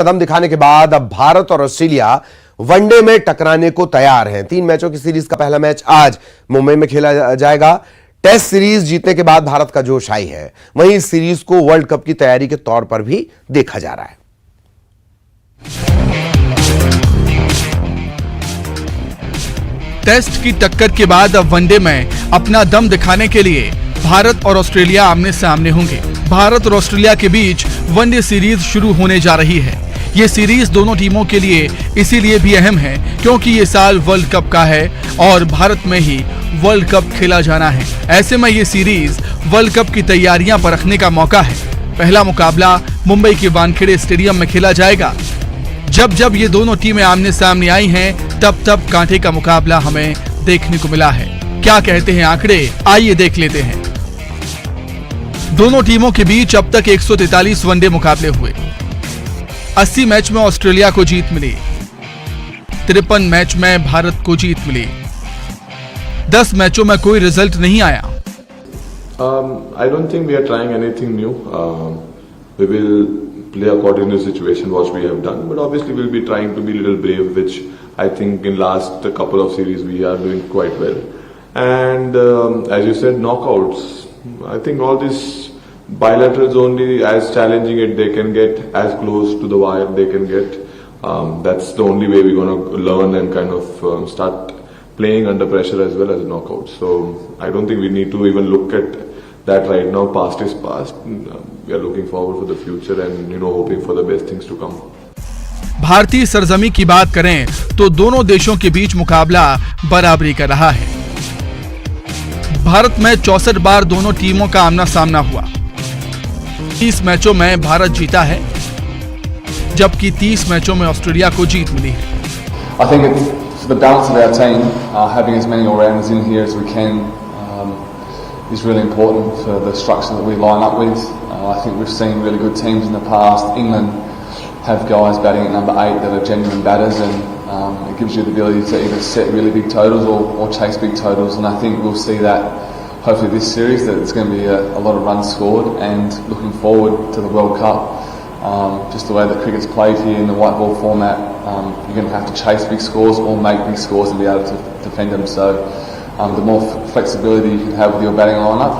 कदम दिखाने के बाद अब भारत और ऑस्ट्रेलिया वनडे में टकराने को तैयार हैं। 3 मैचों की सीरीज का पहला मैच आज मुंबई में खेला जाएगा। टेस्ट सीरीज जीतने के बाद भारत का जोश आई है, वहीं इस सीरीज को वर्ल्ड कप की तैयारी के तौर पर भी देखा जा रहा है। टेस्ट की टक्कर के बाद अब वनडे में अपना दम दिखाने के लिए भारत और ऑस्ट्रेलिया आमने सामने होंगे। भारत और ऑस्ट्रेलिया के बीच वनडे सीरीज शुरू होने जा रही है। ये सीरीज दोनों टीमों के लिए इसीलिए भी अहम है क्योंकि ये साल वर्ल्ड कप का है और भारत में ही वर्ल्ड कप खेला जाना है। ऐसे में ये सीरीज वर्ल्ड कप की तैयारियां परखने का मौका है। पहला मुकाबला मुंबई के वानखेड़े स्टेडियम में खेला जाएगा। जब जब ये दोनों टीमें आमने सामने आई हैं, तब तब कांटे का मुकाबला हमें देखने को मिला है। क्या कहते हैं आंकड़े, आइए देख लेते हैं। दोनों टीमों के बीच अब तक 143 वनडे मुकाबले हुए। 80 मैच में ऑस्ट्रेलिया को जीत मिली, 53 मैच में भारत को जीत मिली। 10 मैचों में कोई रिजल्ट नहीं आया। I don't think we are trying anything new. We will play according to the situation what we have done, but obviously we'll be trying to be a little brave, which I think in last couple of series we are doing quite well. And as you said, knockouts. I think all these bilaterals only as challenging it they can get, as close to the wire they can get. That's the only way we're going to learn and kind of start playing under pressure as well as knockouts. So I don't think we need to even look at that right now. Past is past. We are looking forward for the future and hoping for the best things to come. भारतीय सरजमी की बात करें तो दोनों देशों के बीच मुकाबला बराबरी का रहा है। भारत में 64 बार दोनों टीमों का आमना सामना हुआ। 30 मैचों में भारत जीता है, जबकि 30 मैचों में ऑस्ट्रेलिया को जीत मिली है। I think it's the balance of our team, having as many all-rounders in here as we can is really important for the structure that we line up with. I think we've seen really good teams in the past. England have guys batting at number 8 that are genuine batters, and it gives you the ability to either set really big totals or chase big totals. And I think we'll see that hopefully this series, that it's going to be a lot of runs scored. And looking forward to the World Cup, just the way that cricket's played here in the white ball format, you're going to have to chase big scores or make big scores and be able to defend them. So the more flexibility you can have with your batting lineup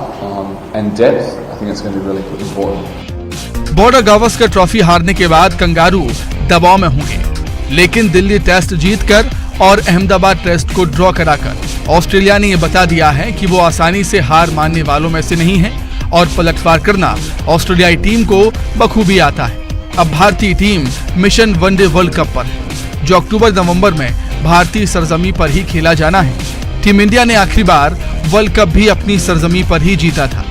and depth, I think it's going to be really important. Border Gavaskar trophy हारने के बाद kangaroo दबाव में होंगे, लेकिन Delhi test जीतकर और Ahmedabad test को ड्रॉ कराकर ऑस्ट्रेलिया ने ये बता दिया है कि वो आसानी से हार मानने वालों में से नहीं है और पलटवार करना ऑस्ट्रेलियाई टीम को बखूबी आता है। अब भारतीय team mission one day world cup पर है, जो अक्टूबर-नवंबर में भारतीय सरजमी पर ही खेला जाना है। टीम इंडिया ने आखिरी बार वर्ल्ड कप भी अपनी सरजमी पर ही जीता था।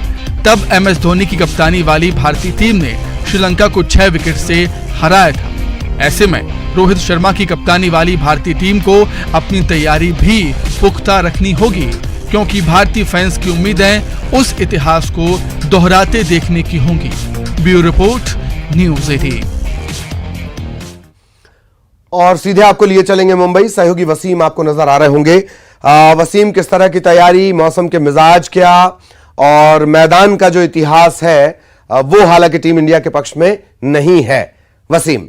तब MS धोनी की कप्तानी वाली भारतीय टीम ने श्रीलंका को 6 विकेट से हराया था। ऐसे में रोहित शर्मा की कप्तानी वाली भारतीय टीम को अपनी तैयारी भी पुख्ता रखनी होगी, क्योंकि भारतीय फैंस की उम्मीदें उस इतिहास को दोहराते देखने की होंगी। Bureau report, news 18। और सीधे आपको लिए चलेंगे मुंबई। सहयोगी वसीम आपको नजर आ रहे होंगे। वसीम, किस तरह की तैयारी, मौसम के मिजाज क्या और मैदान का जो इतिहास है वो हालांकि टीम इंडिया के पक्ष में नहीं है। वसीम,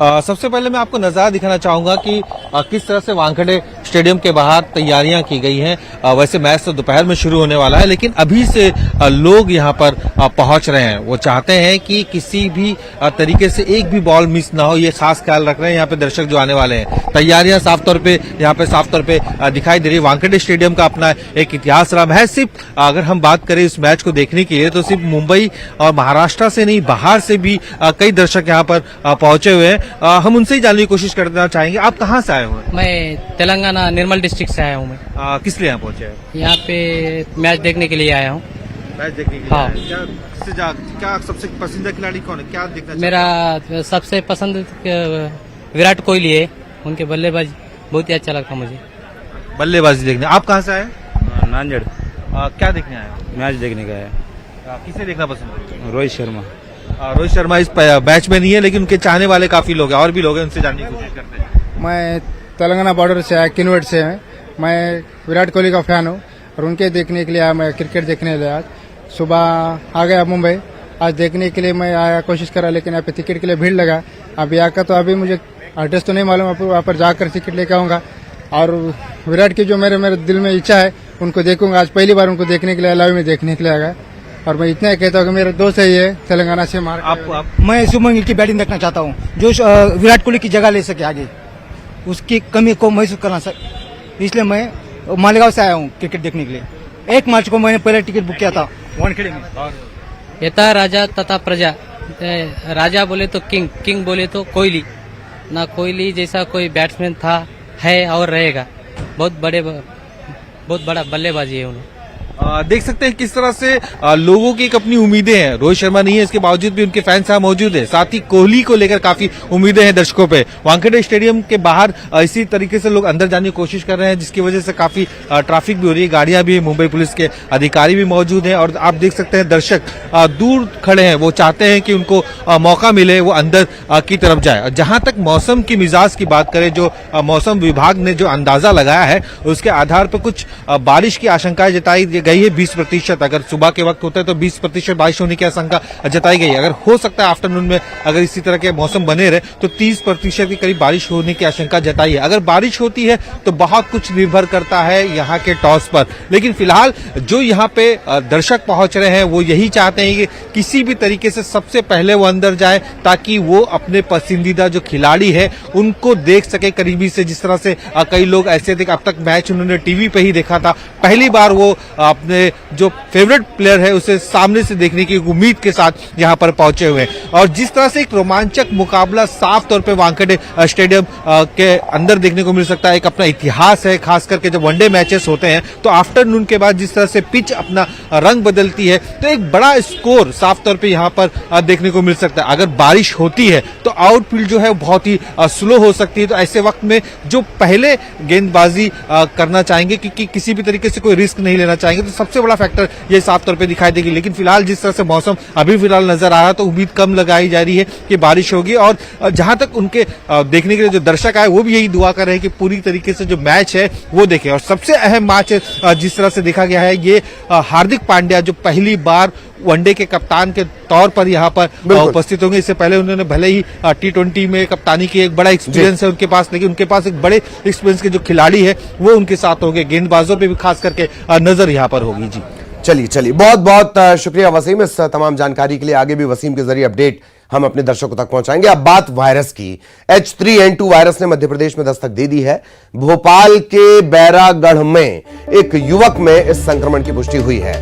सबसे पहले मैं आपको नज़ारा दिखाना चाहूंगा कि किस तरह से वानखेड़े स्टेडियम के बाहर तैयारियां की गई हैं। वैसे मैच तो दोपहर में शुरू होने वाला है, लेकिन अभी से लोग यहां पर पहुंच रहे हैं। वो चाहते हैं कि किसी भी तरीके से एक भी बॉल मिस ना हो, ये खास ख्याल रख रहे हैं यहाँ पे दर्शक जो आने वाले हैं। तैयारियां साफ तौर पे यहाँ पे साफ तौर पे दिखाई दे रही है। वानखेड़े स्टेडियम का अपना एक इतिहास रहा है। सिर्फ अगर हम बात करें इस मैच को देखने के लिए, तो सिर्फ मुंबई और महाराष्ट्र से नहीं, बाहर से भी कई दर्शक यहाँ पर पहुंचे हुए हैं। हम उनसे ही जानने की कोशिश करना चाहेंगे। आप कहाँ से आए हुए हैं? मैं तेलंगाना निर्मल डिस्ट्रिक्ट से आया हूँ। मैं किस लिए यहाँ पहुंचे हैं? यहाँ पे मैच देखने के लिए आया हूँ। मैच देखने के लिए? हाँ। क्या सबसे पसंदीदा खिलाड़ी कौन है? क्या देखना? मेरा सबसे पसंद विराट कोहली है। उनके बल्लेबाजी बहुत ही अच्छा लगता मुझे। बल्लेबाजी देखने। आप कहाँ से आए? नांदेड़। क्या देखने आए? मैच देखने का है। किसे देखना पसंद है? रोहित शर्मा। रोहित शर्मा इस मैच में नहीं है, लेकिन उनके चाहने वाले काफी लोग हैं, और भी लोग हैं, उनसे जानने की कोशिश करते हैं। मैं तेलंगाना बॉर्डर से आया, किन्नौर से है। मैं विराट कोहली का फैन हूँ और उनके देखने के लिए आया। मैं क्रिकेट देखने लिए आज सुबह आ गया मुंबई। आज देखने के लिए मैं आया, कोशिश करा, लेकिन यहाँ पे टिकट के लिए भीड़ लगा। अब यहाँ का तो अभी मुझे एड्रेस तो नहीं मालूम, वहाँ पर जाकर टिकट लेके आऊंगा। और विराट की जो मेरे दिल में इच्छा है उनको देखूंगा। आज पहली बार उनको देखने के लिए लाइव में देखने के लिए आया। और मैं इतना ही कहता हूँ कि मेरे दोस्त है ये तेलंगाना से मैं शुभमन गिल की बैटिंग देखना चाहता हूँ, जो विराट कोहली की जगह ले सके आगे, उसकी कमी को महसूस करना इसलिए मैं मालेगांव से आया हूँ क्रिकेट देखने के लिए। 1 मार्च को मैंने पहले टिकट बुक किया था वानखेड़े में। यथा राजा तथा प्रजा, राजा बोले तो किंग, किंग बोले तो कोहली। ना कोहली जैसा कोई बैट्समैन था, है और रहेगा। बहुत बड़ा बल्लेबाजी है उन्हें। देख सकते हैं किस तरह से लोगों की एक अपनी उम्मीदें हैं। रोहित शर्मा नहीं है, इसके बावजूद भी उनके फैंस यहाँ मौजूद है। साथ ही कोहली को लेकर काफी उम्मीदें हैं दर्शकों पे। वानखेड़े स्टेडियम के बाहर इसी तरीके से लोग अंदर जाने की कोशिश कर रहे हैं, जिसकी वजह से काफी ट्रैफिक भी हो रही है, गाड़ियां भी, मुंबई पुलिस के अधिकारी भी मौजूद हैं। और आप देख सकते हैं दर्शक दूर खड़े हैं, वो चाहते हैं कि उनको मौका मिले, वो अंदर की तरफ जाए। जहां तक मौसम की मिजाज की बात करें, जो मौसम विभाग ने जो अंदाजा लगाया है उसके आधार पर कुछ बारिश की आशंकाएं जताई गई है 20%। अगर सुबह के वक्त होता है तो 20% बारिश होने की आशंका जताई गई है। अगर हो सकता है आफ्टरनून में अगर इसी तरह के मौसम बने रहे तो 30% के करीब बारिश होने की आशंका जताई है। अगर बारिश होती है तो बहुत कुछ निर्भर करता है यहाँ के टॉस पर। लेकिन फिलहाल जो यहाँ पे दर्शक पहुंच रहे हैं वो यही चाहते हैं कि किसी भी तरीके से सबसे पहले वो अंदर जाए, ताकि वो अपने पसंदीदा जो खिलाड़ी है उनको देख सके करीबी से। जिस तरह से कई लोग ऐसे थे, अब तक मैच उन्होंने टीवी पे ही देखा था, पहली बार वो अपने जो फेवरेट प्लेयर है उसे सामने से देखने की उम्मीद के साथ यहां पर पहुंचे हुए हैं। और जिस तरह से एक रोमांचक मुकाबला साफ तौर पे वानखेड़े स्टेडियम के अंदर देखने को मिल सकता है, एक अपना इतिहास है। खास करके जब वनडे मैचेस होते हैं तो आफ्टरनून के बाद जिस तरह से पिच अपना रंग बदलती है, तो एक बड़ा स्कोर साफ तौर पे यहां पर देखने को मिल सकता है। अगर बारिश होती है तो आउटफील्ड जो है बहुत ही स्लो हो सकती है। तो ऐसे वक्त में जो पहले गेंदबाजी करना चाहेंगे, क्योंकि किसी भी तरीके से कोई रिस्क नहीं लेना चाहेंगे, तो सबसे बड़ा फैक्टर ये साफ तौर पे दिखाई देगी। लेकिन फिलहाल जिस तरह से मौसम अभी फिलहाल नजर आ रहा है तो उम्मीद कम लगाई जा रही है कि बारिश होगी। और जहां तक उनके देखने के लिए जो दर्शक आए वो भी यही दुआ कर रहे हैं कि पूरी तरीके से जो मैच है वो देखें। और सबसे अहम मैच जिस तरह से देखा गया है, ये हार्दिक पांड्या जो पहली बार वनडे के कप्तान के तौर पर यहाँ पर उपस्थित होंगे। इससे पहले उन्होंने भले ही T20 में कप्तानी की, एक बड़ा एक्सपीरियंस है उनके पास, लेकिन उनके पास एक बड़े एक्सपीरियंस के जो खिलाड़ी है वो उनके साथ होंगे। गेंदबाजों पे भी खास करके नजर यहाँ पर होगी। जी चलिए बहुत बहुत शुक्रिया वसीम इस तमाम जानकारी के लिए। आगे भी वसीम के जरिए अपडेट हम अपने दर्शकों तक पहुंचाएंगे। अब बात वायरस की। H3N2 वायरस ने मध्य प्रदेश में दस्तक दे दी है। भोपाल के बैरागढ़ में एक युवक में इस संक्रमण की पुष्टि हुई है।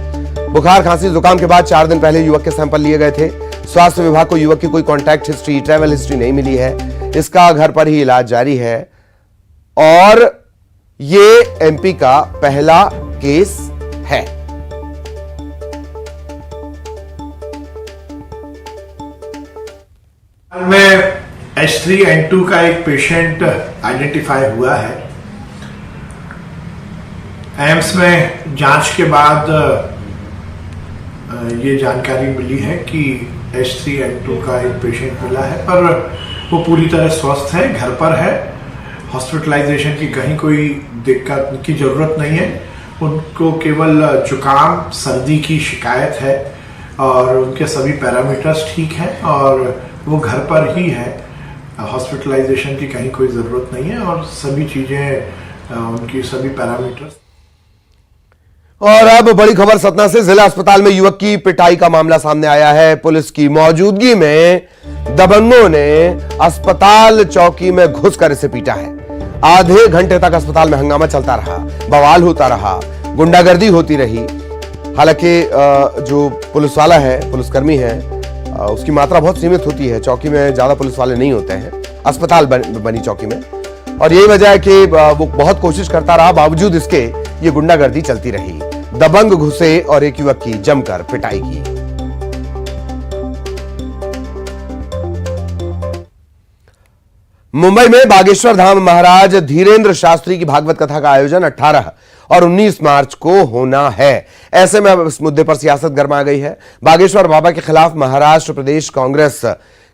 बुखार, खांसी, जुकाम के बाद 4 दिन पहले युवक के सैंपल लिए गए थे। स्वास्थ्य विभाग को युवक की कोई कॉन्टैक्ट हिस्ट्री, ट्रैवल हिस्ट्री नहीं मिली है। इसका घर पर ही इलाज जारी है और ये MP का पहला केस है। में H3N2 का एक पेशेंट आइडेंटिफाई हुआ है। एम्स में जांच के बाद ये जानकारी मिली है कि H3N2 का एक पेशेंट मिला है, पर वो पूरी तरह स्वस्थ है, घर पर है। हॉस्पिटलाइजेशन की कहीं कोई दिक्कत की जरूरत नहीं है। उनको केवल जुकाम, सर्दी की शिकायत है और उनके सभी पैरामीटर्स ठीक हैं और वो घर पर ही है। हॉस्पिटलाइजेशन की कहीं कोई जरूरत नहीं है और सभी चीजें उनकी सभी पैरामीटर्स। और अब बड़ी खबर सतना से। जिला अस्पताल में युवक की पिटाई का मामला सामने आया है। पुलिस की मौजूदगी में दबंगों ने अस्पताल चौकी में घुसकर इसे पीटा है। आधे घंटे तक अस्पताल में हंगामा चलता रहा, बवाल होता रहा, गुंडागर्दी होती रही। हालांकि जो पुलिस वाला है, पुलिसकर्मी है, उसकी मात्रा बहुत सीमित होती है। चौकी में ज्यादा पुलिस वाले नहीं होते हैं, अस्पताल बनी चौकी में। और यही वजह है कि वो बहुत कोशिश करता रहा, बावजूद इसके ये गुंडागर्दी चलती रही। दबंग घुसे और एक युवक की जमकर पिटाई की। मुंबई में बागेश्वर धाम महाराज धीरेन्द्र शास्त्री की भागवत कथा का आयोजन 18 और 19 मार्च को होना है। ऐसे में अब इस मुद्दे पर सियासत गर्मा गई है। बागेश्वर बाबा के खिलाफ महाराष्ट्र प्रदेश कांग्रेस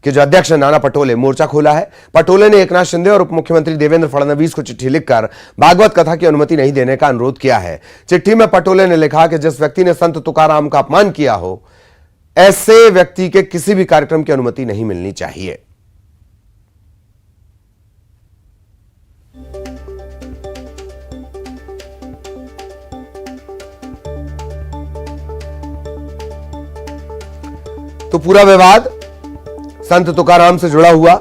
के जो अध्यक्ष नाना पटोले मोर्चा खोला है। पटोले ने एकनाथ शिंदे और उप मुख्यमंत्री देवेंद्र फडणवीस को चिट्ठी लिखकर भागवत कथा की अनुमति नहीं देने का अनुरोध किया है। चिट्ठी में पटोले ने लिखा कि जिस व्यक्ति ने संत तुकाराम का अपमान किया हो ऐसे व्यक्ति के किसी भी कार्यक्रम की अनुमति नहीं मिलनी चाहिए। तो पूरा विवाद संत तुकाराम से जुड़ा हुआ।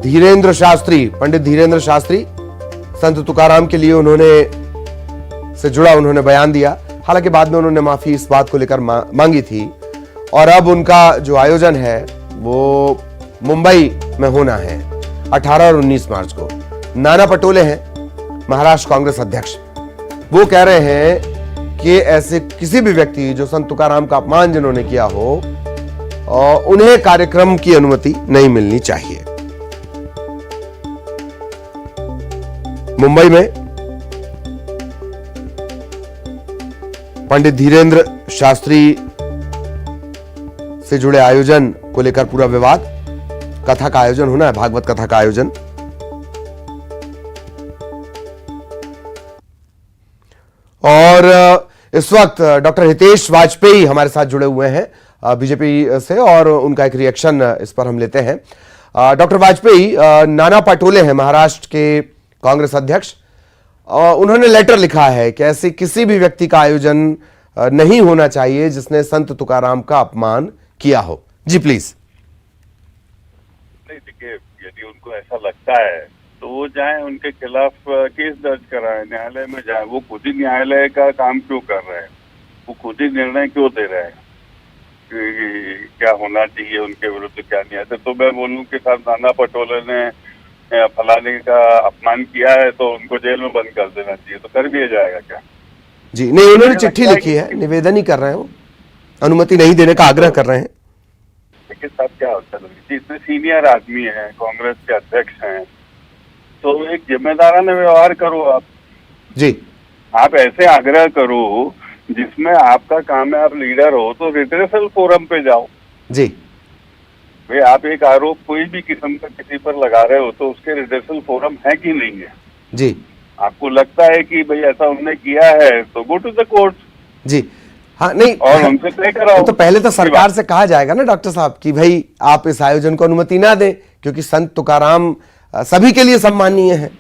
धीरेन्द्र शास्त्री, पंडित धीरेन्द्र शास्त्री, संत तुकाराम के लिए उन्होंने बयान दिया। हालांकि बाद में उन्होंने माफी इस बात को लेकर मांगी थी और अब उनका जो आयोजन है वो मुंबई में होना है 18 और 19 मार्च को। नाना पटोले हैं महाराष्ट्र कांग्रेस अध्यक्ष, वो कह रहे हैं कि ऐसे किसी भी व्यक्ति जो संत तुकाराम का अपमान जिन्होंने किया हो उन्हें कार्यक्रम की अनुमति नहीं मिलनी चाहिए। मुंबई में पंडित धीरेन्द्र शास्त्री से जुड़े आयोजन को लेकर पूरा विवाद। कथा का आयोजन होना है, भागवत कथा का आयोजन। और इस वक्त डॉक्टर हितेश वाजपेयी हमारे साथ जुड़े हुए हैं बीजेपी से और उनका एक रिएक्शन इस पर हम लेते हैं। डॉक्टर वाजपेयी, नाना पटोले हैं महाराष्ट्र के कांग्रेस अध्यक्ष, उन्होंने लेटर लिखा है कि ऐसे किसी भी व्यक्ति का आयोजन नहीं होना चाहिए जिसने संत तुकाराम का अपमान किया हो। जी प्लीज। नहीं, देखिए, यदि उनको ऐसा लगता है तो वो जाएं, उनके खिलाफ केस दर्ज कराएं, न्यायालय में जाएं। वो खुद ही न्यायालय का काम क्यों कर रहे हैं? वो खुद ही निर्णय क्यों दे रहे हैं कि क्या होना चाहिए उनके विरुद्ध, क्या नहीं है। तो मैं बोलूं कि साहब नाना पटोले ने फलाने का अपमान किया है तो उनको जेल में बंद कर देना चाहिए, तो कर दिया जाएगा क्या? जी नहीं, उन्होंने चिट्ठी लिखी है, निवेदन ही कर रहे हैं, वो अनुमति नहीं देने का आग्रह कर रहे हैं। देखिए साहब, क्या होता है, इतने सीनियर आदमी हैं, कांग्रेस के अध्यक्ष हैं, तो एक जिम्मेदाराना व्यवहार करो आप। जी, आप ऐसे आग्रह करो जिसमें आपका काम है, आप लीडर हो तो रिड्रेसल फोरम पे जाओ। जी, भाई आप एक आरोप कोई भी किस्म का किसी पर लगा रहे हो तो उसके रिड्रेसल फोरम है कि नहीं है? जी, आपको लगता है कि भाई ऐसा उन्होंने किया है तो गो टू द कोर्ट। जी, हाँ, नहीं, और उनसे तय कराओ। तो पहले तो सरकार से कहा जाएगा ना डॉक्टर साहब कि भाई आप इस आयोजन को अनुमति ना दें, क्योंकि संत तुकाराम सभी के लिए सम्मानीय है।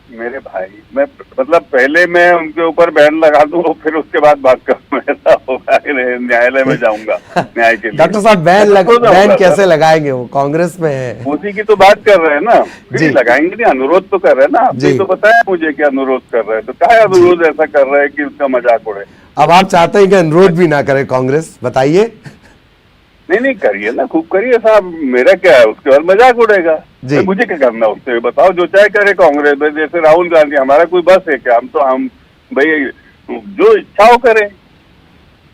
मेरे भाई, मैं मतलब पहले मैं उनके ऊपर बैन लगा दूं और फिर उसके बाद बात करूं, ऐसा होगा? न्यायालय में जाऊंगा न्याय के लिए। डॉक्टर साहब, बैन कैसे लगाएंगे? वो कांग्रेस में है। उसी की तो बात कर रहे हैं ना, फिर लगाएंगे नहीं, अनुरोध तो कर रहे हैं ना। आपने तो बताया मुझे कि अनुरोध कर रहे हैं, तो क्या अनुरोध ऐसा कर रहे हैं कि उसका मजाक उड़े? अब आप चाहते हैं कि अनुरोध भी ना करे कांग्रेस, बताइए। नहीं, करिए ना, खूब करिए साहब, मेरा क्या है, उसके बाद मजाक उड़ेगा। मुझे क्या करना उससे? बताओ, जो चाहे करे कांग्रेस में, जैसे राहुल गांधी, हमारा कोई बस है क्या? हम भाई जो इच्छा हो करें,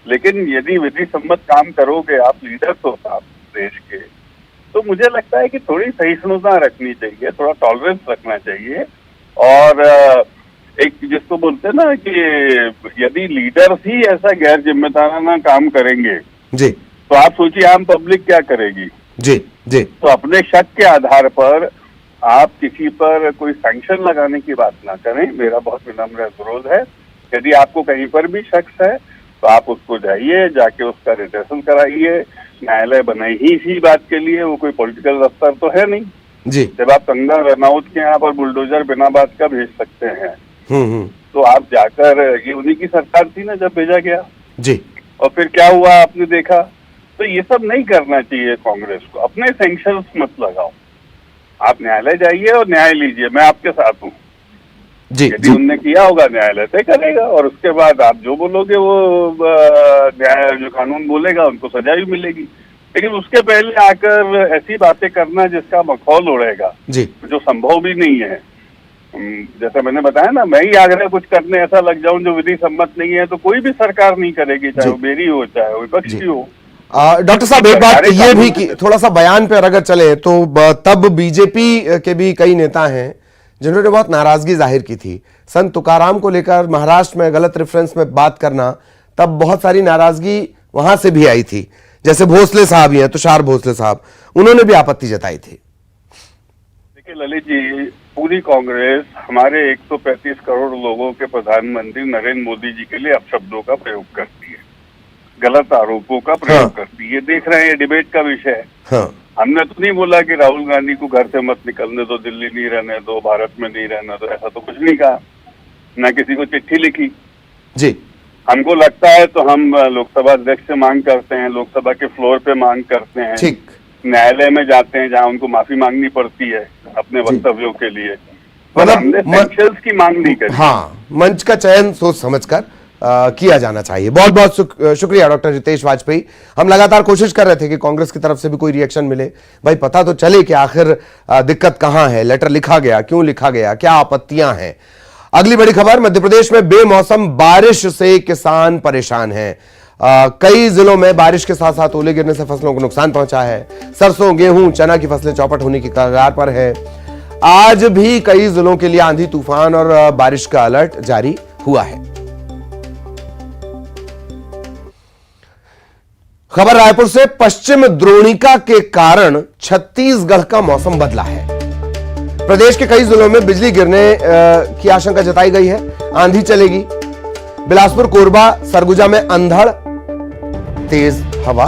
लेकिन यदि विधि सम्मत काम करोगे, आप लीडर तो आप देश के, तो मुझे लगता है कि थोड़ी सहिष्णुता रखनी चाहिए, थोड़ा टॉलरेंस रखना चाहिए। और एक जिसको बोलते हैं ना कि यदि लीडर्स ही ऐसा गैर जिम्मेदाराना काम करेंगे जी, तो आप सोचिए आम पब्लिक क्या करेगी? जी, जी। तो अपने शक के आधार पर आप किसी पर कोई सैंक्शन लगाने की बात ना करें, मेरा बहुत विनम्र अनुरोध है। यदि आपको कहीं पर भी शक है तो आप उसको जाइए, जाके उसका रिड्रेसल कराइए। न्यायालय बनाई ही इसी बात के लिए, वो कोई पॉलिटिकल दफ्तर तो है नहीं जी। जब आप कंगना रनौत के यहाँ पर बुलडोजर बिना बात का भेज सकते हैं, तो आप जाकर, ये उन्हीं की सरकार थी ना जब भेजा गया जी, और फिर क्या हुआ आपने देखा। तो ये सब नहीं करना चाहिए कांग्रेस को। अपने सैंक्शंस मत लगाओ, आप न्यायालय जाइए और न्याय लीजिए, मैं आपके साथ हूँ। यदि उनने किया होगा न्यायालय तय करेगा, और उसके बाद आप जो बोलोगे वो न्याय जो कानून बोलेगा उनको सजा भी मिलेगी। लेकिन उसके पहले आकर ऐसी बातें करना जिसका मखौल उड़ेगा, जो संभव भी नहीं है। जैसे मैंने बताया ना, मैं ही आग्रह कुछ करने ऐसा लग जाऊं जो विधि सम्मत नहीं है, तो कोई भी सरकार नहीं करेगी, चाहे वो मेरी हो चाहे वो विपक्ष की हो। डॉक्टर साहब, एक बात ये भी कि थोड़ा सा बयान पर अगर चले तो तब बीजेपी के भी कई नेता हैं जिन्होंने बहुत नाराजगी जाहिर की थी संत तुकाराम को लेकर, महाराष्ट्र में गलत रेफरेंस में बात करना, तब बहुत सारी नाराजगी वहां से भी आई थी। जैसे भोसले साहब ही हैं, तुषार भोसले साहब, उन्होंने भी आपत्ति जताई थी। देखिए ललित जी, पूरी कांग्रेस हमारे 135 करोड़ लोगों के प्रधानमंत्री नरेंद्र मोदी जी के लिए अपशब्दों का प्रयोग करती है, गलत आरोपों का प्रयोग करती है। ये देख रहे हैं, ये डिबेट का विषय है। हाँ। हमने तो नहीं बोला कि राहुल गांधी को घर से मत निकलने दो, दिल्ली नहीं रहने दो, भारत में नहीं रहने दो, ऐसा तो कुछ नहीं कहा, न किसी को चिट्ठी लिखी। जी, हमको लगता है तो हम लोकसभा अध्यक्ष से मांग करते हैं, लोकसभा के फ्लोर पे मांग करते हैं, ठीक, न्यायालय में जाते हैं जहां उनको माफी मांगनी पड़ती है अपने वक्तव्यों के लिए, मतलब हमने सेंक्शंस की मांग नहीं करी। हाँ, मंच का चयन सोच समझकर किया जाना चाहिए। बहुत बहुत शुक्रिया डॉक्टर रितेश वाजपेयी। हम लगातार कोशिश कर रहे थे कि कांग्रेस की तरफ से भी कोई रिएक्शन मिले, भाई पता तो चले कि आखिर दिक्कत कहां है, लेटर लिखा गया, क्यों लिखा गया, क्या आपत्तियां हैं। अगली बड़ी खबर, मध्य प्रदेश में बेमौसम बारिश से किसान परेशान हैं। कई जिलों में बारिश के साथ साथ ओले गिरने से फसलों को नुकसान पहुंचा है। सरसों, गेहूं, चना की फसलें चौपट होने की कगार पर है। आज भी कई जिलों के लिए आंधी तूफान और बारिश का अलर्ट जारी हुआ है। खबर रायपुर से, पश्चिम द्रोणिका के कारण छत्तीसगढ़ का मौसम बदला है। प्रदेश के कई जिलों में बिजली गिरने की आशंका जताई गई है। आंधी चलेगी। बिलासपुर, कोरबा, सरगुजा में अंधड़, तेज हवा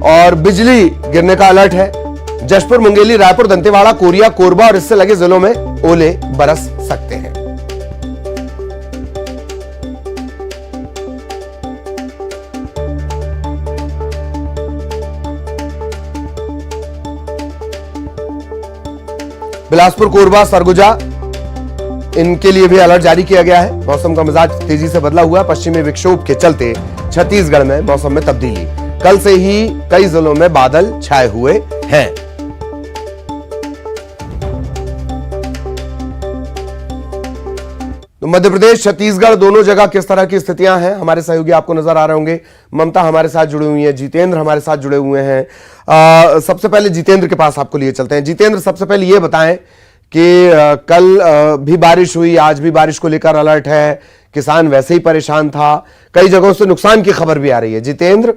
और बिजली गिरने का अलर्ट है। जशपुर, मुंगेली, रायपुर, दंतेवाड़ा, कोरिया, कोरबा और इससे लगे जिलों में ओले बरस सकते हैं। बिलासपुर, कोरबा, सरगुजा, इनके लिए भी अलर्ट जारी किया गया है। मौसम का मिजाज तेजी से बदला हुआ है। पश्चिमी विक्षोभ के चलते छत्तीसगढ़ में मौसम में तब्दीली। कल से ही कई जिलों में बादल छाए हुए हैं। तो मध्य प्रदेश, छत्तीसगढ़ दोनों जगह किस तरह की स्थितियां हैं, हमारे सहयोगी आपको नजर आ रहे होंगे। ममता हमारे साथ जुड़े हुई हैं, जितेंद्र हमारे साथ जुड़े हुए हैं। सबसे पहले जितेंद्र के पास आपको लिए चलते हैं। जितेंद्र, सबसे पहले ये बताएं कि कल भी बारिश हुई, आज भी बारिश को लेकर अलर्ट है, किसान वैसे ही परेशान था, कई जगहों से नुकसान की खबर भी आ रही है। जितेंद्र,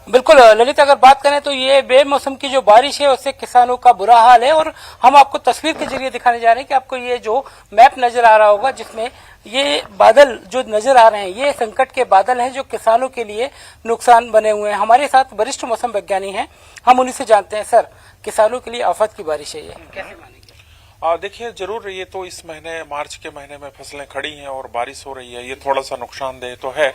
बिल्कुल ललित, अगर बात करें तो ये बेमौसम की जो बारिश है उससे किसानों का बुरा हाल है। और हम आपको तस्वीर के जरिए दिखाने जा रहे हैं कि आपको ये जो मैप नजर आ रहा होगा, जिसमें ये बादल जो नजर आ रहे हैं, ये संकट के बादल हैं जो किसानों के लिए नुकसान बने हुए हैं। हमारे साथ वरिष्ठ मौसम वैज्ञानिक हैं, हम उन्हीं से जानते हैं। सर, किसानों के लिए आफत की बारिश है, ये कैसे मानेंगे? देखिए, जरूर ये तो इस महीने, मार्च के महीने में फसलें खड़ी हैं और बारिश हो रही है, ये थोड़ा सा नुकसानदेह तो है।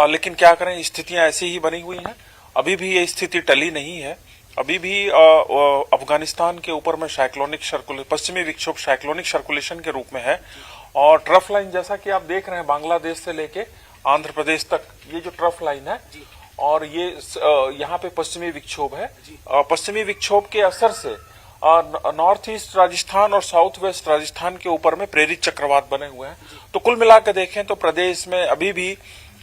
लेकिन क्या करें, स्थितियां ऐसी ही बनी हुई हैं। अभी भी ये स्थिति टली नहीं है। अभी भी अफगानिस्तान के ऊपर में साइक्लोनिक सर्कुलेशन, पश्चिमी विक्षोभ साइक्लोनिक सर्कुलेशन के रूप में है। और ट्रफ लाइन, जैसा कि आप देख रहे हैं, बांग्लादेश से लेके आंध्र प्रदेश तक ये जो ट्रफ लाइन है, और ये यहाँ पे पश्चिमी विक्षोभ है। पश्चिमी विक्षोभ के असर से नॉर्थ ईस्ट राजस्थान और साउथ वेस्ट राजस्थान के ऊपर में प्रेरित चक्रवात बने हुए हैं। तो कुल मिलाकर देखें तो प्रदेश में अभी भी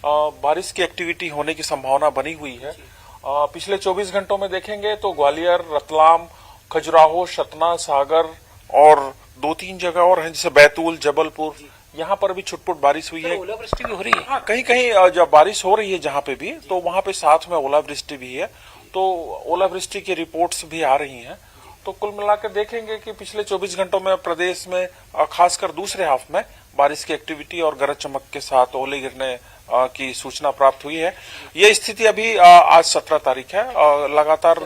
बारिश की एक्टिविटी होने की संभावना बनी हुई है। पिछले 24 घंटों में देखेंगे तो ग्वालियर, रतलाम, खजुराहो, सतना, सागर और 2-3 जगह और हैं, जैसे बैतूल, जबलपुर, यहाँ पर भी छुटपुट बारिश हुई है। ओलावृष्टि भी हो रही है। हाँ, कहीं कहीं जब बारिश हो रही है जहाँ पे भी, तो वहाँ पे साथ में ओलावृष्टि भी है। तो ओलावृष्टि की रिपोर्ट्स भी आ रही हैं। तो कुल मिलाकर देखेंगे कि पिछले 24 घंटों में प्रदेश में खासकर दूसरे हाफ में बारिश की एक्टिविटी और गरज चमक के साथ ओले गिरने की सूचना प्राप्त हुई है। ये स्थिति अभी आज 17 तारीख है, लगातार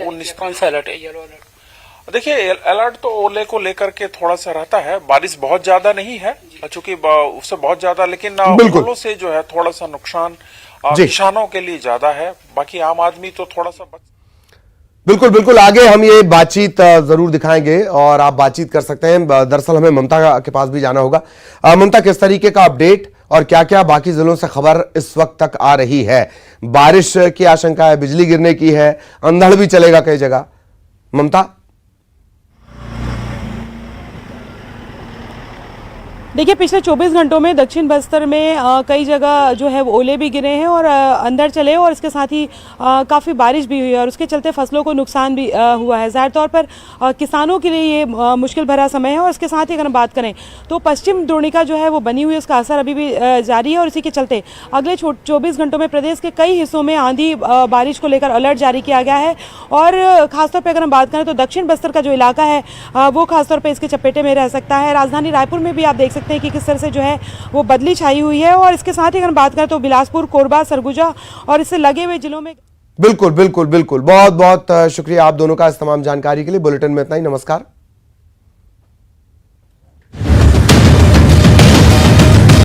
19। कौन सा अलर्ट है? Yellow alert. देखिए, अलर्ट तो ओले को लेकर के थोड़ा सा रहता है। बारिश बहुत ज्यादा नहीं है, चूंकि उससे बहुत ज्यादा, लेकिन ओलों से जो है थोड़ा सा नुकसान किसानों के लिए ज्यादा है। बाकी आम आदमी तो थोड़ा सा बिल्कुल बिल्कुल, आगे हम ये बातचीत जरूर दिखाएंगे और आप बातचीत कर सकते हैं। दरअसल हमें ममता के पास भी जाना होगा। ममता, किस तरीके का अपडेट और क्या क्या बाकी जिलों से खबर इस वक्त तक आ रही है? बारिश की आशंका है, बिजली गिरने की है, अंधड़ भी चलेगा कई जगह। ममता, देखिए, पिछले 24 घंटों में दक्षिण बस्तर में कई जगह जो है वो ओले भी गिरे हैं और अंदर चले, और इसके साथ ही काफ़ी बारिश भी हुई है और उसके चलते फसलों को नुकसान भी हुआ है। ज़ाहिर तौर पर किसानों के लिए ये मुश्किल भरा समय है। और इसके साथ ही अगर हम बात करें तो पश्चिम द्रोणिका जो है वो बनी हुई है, उसका असर अभी भी जारी है और इसी के चलते अगले 24 घंटों में प्रदेश के कई हिस्सों में आंधी बारिश को लेकर अलर्ट जारी किया गया है। और खासतौर पर अगर हम बात करें तो दक्षिण बस्तर का जो इलाका है वो खासतौर पर इसके चपेटे में रह सकता है। राजधानी रायपुर में भी आप देख सकते हैं कि किस तरह से जो है वो बदली छाई हुई है। और इसके साथ ही अगर बात करें तो बिलासपुर, कोरबा, सरगुजा और इससे लगे हुए जिलों में बिल्कुल बिल्कुल बिल्कुल बहुत बहुत शुक्रिया आप दोनों का इस तमाम जानकारी के लिए। बुलेटिन में इतना ही। नमस्कार।